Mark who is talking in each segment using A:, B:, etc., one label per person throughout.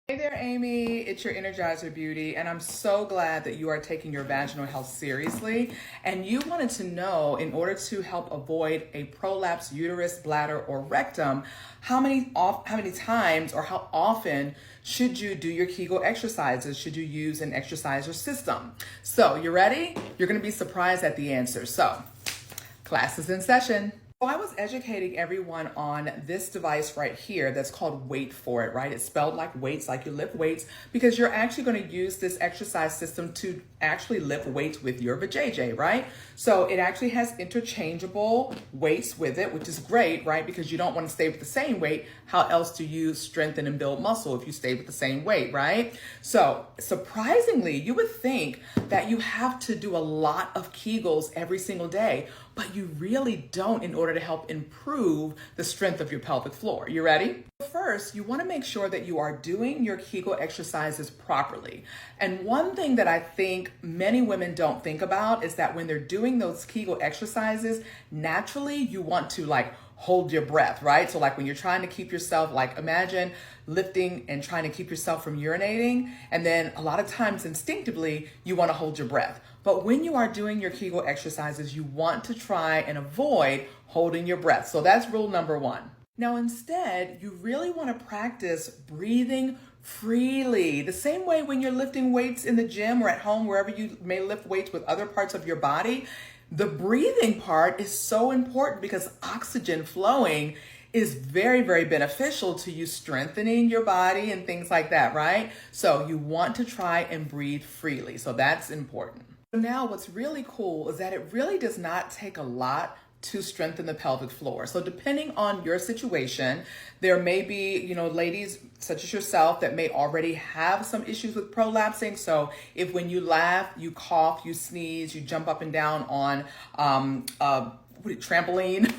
A: Hey there, Amy. It's your Energizer Beauty, and I'm so glad that you are taking your vaginal health seriously. And you wanted to know, in order to help avoid a prolapsed uterus, bladder, or rectum, how many times or how often should you do your Kegel exercises? Should you use an exerciser system? So, you ready? You're going to be surprised at the answer. So, class is in session. So I was educating everyone on this device right here that's called Wait For It, right? It's spelled like weights, like you lift weights, because you're actually going to use this exercise system to actually lift weights with your vajayjay, right? So it actually has interchangeable weights with it, which is great, right? Because you don't want to stay with the same weight. How else do you strengthen and build muscle if you stay with the same weight, right? So surprisingly, you would think that you have to do a lot of Kegels every single day, but you really don't in order to help improve the strength of your pelvic floor. You ready? First, you want to make sure that you are doing your Kegel exercises properly. And one thing that I think many women don't think about is that when they're doing those Kegel exercises, naturally you want to hold your breath, right? So like when you're trying to keep yourself, imagine lifting and trying to keep yourself from urinating. And then a lot of times instinctively, you want to hold your breath. But when you are doing your Kegel exercises, you want to try and avoid holding your breath. So that's rule number one. Now, instead, you really want to practice breathing freely. The same way when you're lifting weights in the gym or at home, wherever you may lift weights with other parts of your body, the breathing part is so important because oxygen flowing is very, very beneficial to you strengthening your body and things like that, right? So you want to try and breathe freely. So that's important. Now, what's really cool is that it really does not take a lot to strengthen the pelvic floor. So depending on your situation, there may be, ladies such as yourself that may already have some issues with prolapsing. So if when you laugh, you cough, you sneeze, you jump up and down on trampoline,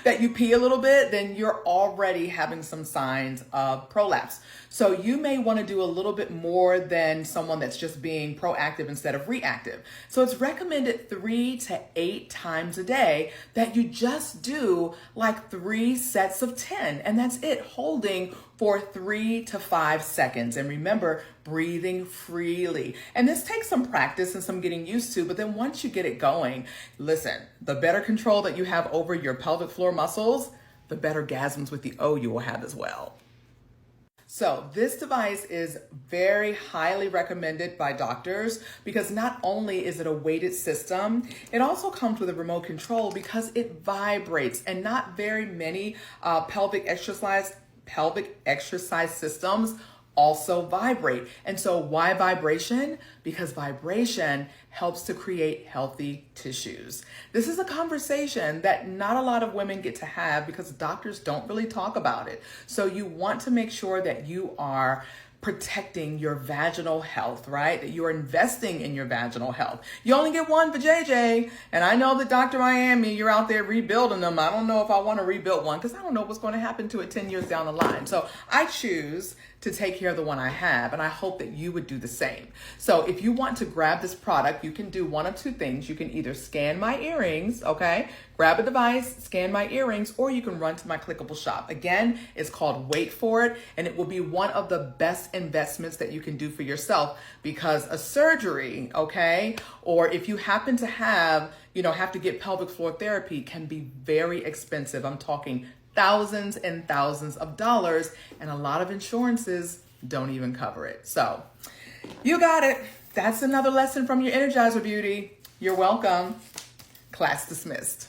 A: that you pee a little bit, then you're already having some signs of prolapse. So you may want to do a little bit more than someone that's just being proactive instead of reactive. So it's recommended 3 to 8 times a day that you just do 3 sets of 10, and that's it, holding for 3 to 5 seconds. And remember, breathing freely. And this takes some practice and some getting used to, but then once you get it going, listen, the better control that you have over your pelvic floor muscles, the better gasms with the O you will have as well. So this device is very highly recommended by doctors because not only is it a weighted system, it also comes with a remote control because it vibrates, and not very many pelvic exercise systems also vibrate. And so why vibration? Because vibration helps to create healthy tissues. This is a conversation that not a lot of women get to have because doctors don't really talk about it. So you want to make sure that you are protecting your vaginal health, right? That you are investing in your vaginal health. You only get one vajayjay, and I know that Dr. Miami, you're out there rebuilding them. I don't know if I want to rebuild one because I don't know what's going to happen to it 10 years down the line. So I choose to take care of the one I have, and I hope that you would do the same. So if you want to grab this product, you can do one of two things. You can either scan my earrings, okay? Grab a device, scan my earrings, or you can run to my clickable shop. Again, it's called Wait For It, and it will be one of the best investments that you can do for yourself because a surgery, okay, or if you happen to have to get pelvic floor therapy can be very expensive. I'm talking thousands and thousands of dollars, and a lot of insurances don't even cover it. So you got it. That's another lesson from your Energizer Beauty. You're welcome. Class dismissed.